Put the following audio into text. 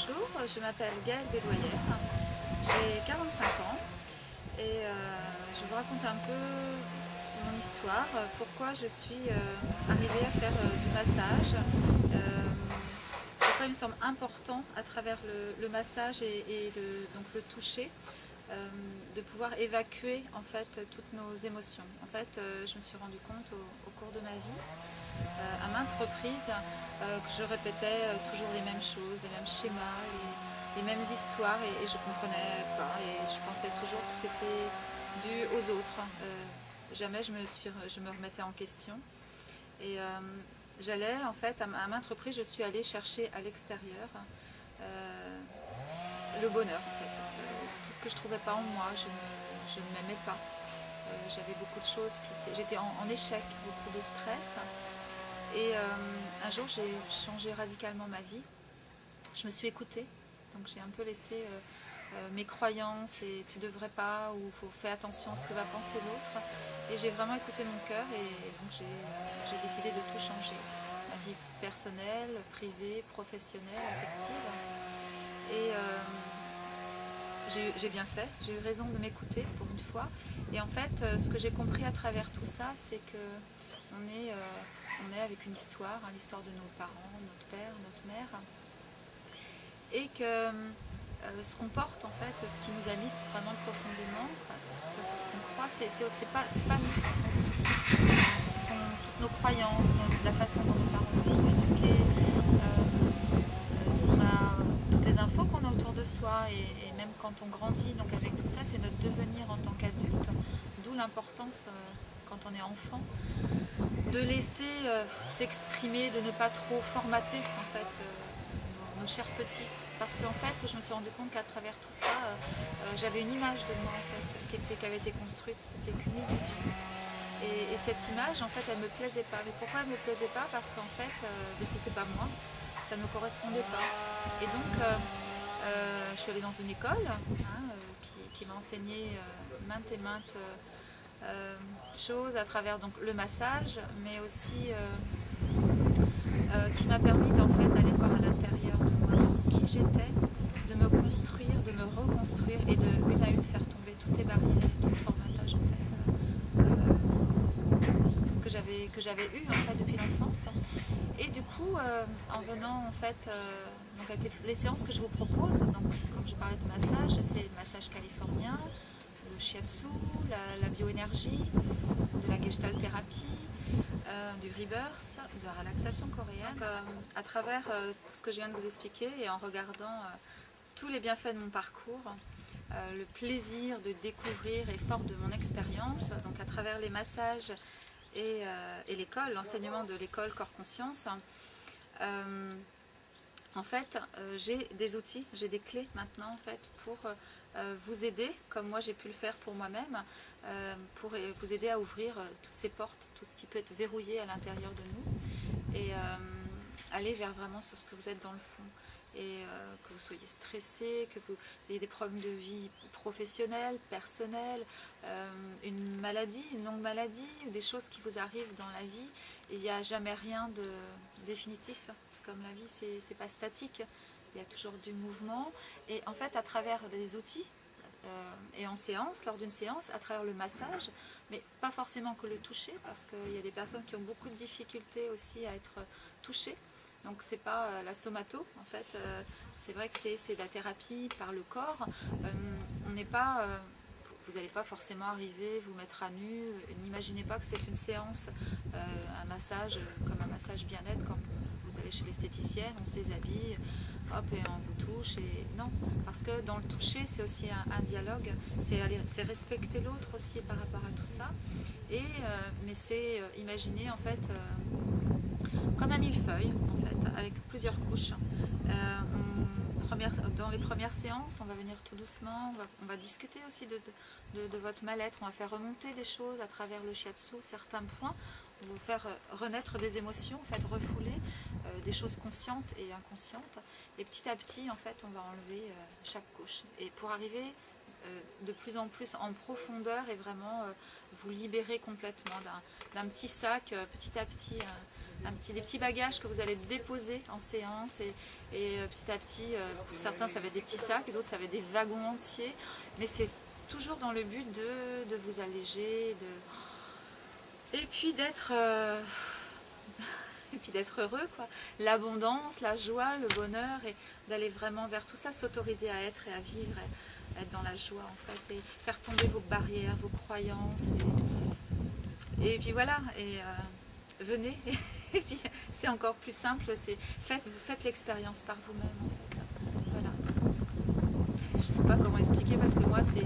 Bonjour, je m'appelle Gaëlle Bédoyère, j'ai 45 ans et je vous raconte un peu mon histoire, pourquoi je suis arrivée à faire du massage, pourquoi il me semble important à travers le massage donc le toucher, de pouvoir évacuer en fait toutes nos émotions. En fait, je me suis rendu compte au cours de ma vie, à maintes reprises, que je répétais toujours les mêmes choses, les mêmes schémas, les mêmes histoires et je ne comprenais pas et je pensais toujours que c'était dû aux autres. Jamais je me remettais en question et j'allais en fait à maintes reprises, je suis allée chercher à l'extérieur euh, le bonheur en fait. Tout ce que je ne trouvais pas en moi, je ne m'aimais pas. J'avais beaucoup de choses j'étais en échec, beaucoup de stress. Et un jour, j'ai changé radicalement ma vie. Je me suis écoutée, donc j'ai un peu laissé mes croyances et tu devrais pas, ou faut faire attention à ce que va penser l'autre. Et j'ai vraiment écouté mon cœur et donc j'ai décidé de tout changer. Ma vie personnelle, privée, professionnelle, affective. Et j'ai bien fait, j'ai eu raison de m'écouter pour une fois. Et en fait, ce que j'ai compris à travers tout ça, c'est que on est avec une histoire, hein, l'histoire de nos parents, notre père, notre mère, et que ce qu'on porte, en fait, ce qui nous habite vraiment profondément, enfin, c'est ce qu'on croit, c'est pas nous, en fait. Ce sont toutes nos croyances, la façon dont nos parents nous ont éduqués, toutes les infos qu'on a autour de soi et même quand on grandit, donc avec tout ça, c'est notre devenir en tant qu'adulte, d'où l'importance quand on est enfant de laisser s'exprimer, de ne pas trop formater en fait nos chers petits. Parce qu'en fait, je me suis rendu compte qu'à travers tout ça, j'avais une image de moi en fait, qui avait été construite, c'était qu'une illusion. Et cette image, en fait, elle me plaisait pas. Mais pourquoi elle me plaisait pas? Parce qu'en fait, c'était pas moi, ça ne me correspondait pas. Et donc, je suis allée dans une école hein, qui m'a enseigné maintes et maintes choses à travers donc, le massage, mais aussi qui m'a permis en fait, d'aller voir à l'intérieur de moi qui j'étais, de me construire, de me reconstruire et de une à une faire tomber toutes les barrières et tout le formatage en fait, que j'avais eu en fait, depuis l'enfance. Et du coup, en venant en fait, donc avec les séances que je vous propose, donc comme je parlais de massage, c'est le massage californien, le shiatsu, la bioénergie, de la gestalt thérapie, du rebirth, de la relaxation coréenne. Donc, à travers tout ce que je viens de vous expliquer et en regardant tous les bienfaits de mon parcours, le plaisir de découvrir et fort de mon expérience, donc à travers les massages et l'école, l'enseignement de l'école corps-conscience, en fait, j'ai des outils, j'ai des clés maintenant en fait pour vous aider, comme moi j'ai pu le faire pour moi-même, pour vous aider à ouvrir toutes ces portes, tout ce qui peut être verrouillé à l'intérieur de nous, et aller vers vraiment ce que vous êtes dans le fond. Et que vous soyez stressé, que vous ayez des problèmes de vie professionnelle, personnelle, une maladie, une longue maladie, ou des choses qui vous arrivent dans la vie, il n'y a jamais rien de définitif. C'est comme la vie, c'est pas statique, il y a toujours du mouvement. Et en fait, à travers les outils, et en séance, lors d'une séance, à travers le massage, mais pas forcément que le toucher, parce qu'il y a des personnes qui ont beaucoup de difficultés aussi à être touchées. Donc c'est pas la somato, en fait, c'est vrai que c'est de la thérapie par le corps. On n'est pas, vous n'allez pas forcément arriver, vous mettre à nu, n'imaginez pas que c'est une séance, un massage, comme un massage bien-être, quand vous allez chez l'esthéticienne, on se déshabille, hop, et on vous touche, et non, parce que dans le toucher, c'est aussi un dialogue, c'est respecter l'autre aussi par rapport à tout ça, et, mais c'est imaginer en fait comme un millefeuille, en fait, avec plusieurs couches. Dans les premières séances, on va venir tout doucement, on va discuter aussi de votre mal-être, on va faire remonter des choses à travers le shiatsu, certains points, on va vous faire renaître des émotions, en fait, refouler des choses conscientes et inconscientes, et petit à petit, en fait, on va enlever chaque couche. Et pour arriver de plus en plus en profondeur et vraiment vous libérer complètement d'un petit sac, petit à petit, des petits bagages que vous allez déposer en séance et petit à petit, pour certains ça va être des petits sacs, d'autres ça va être des wagons entiers, mais c'est toujours dans le but de vous alléger, et puis d'être heureux, quoi. L'abondance, la joie, le bonheur, et d'aller vraiment vers tout ça, s'autoriser à être et à vivre, et être dans la joie en fait, et faire tomber vos barrières, vos croyances, et puis voilà, et venez, et puis c'est encore plus simple, vous faites l'expérience par vous-même en fait, voilà. Je sais pas comment expliquer parce que moi c'est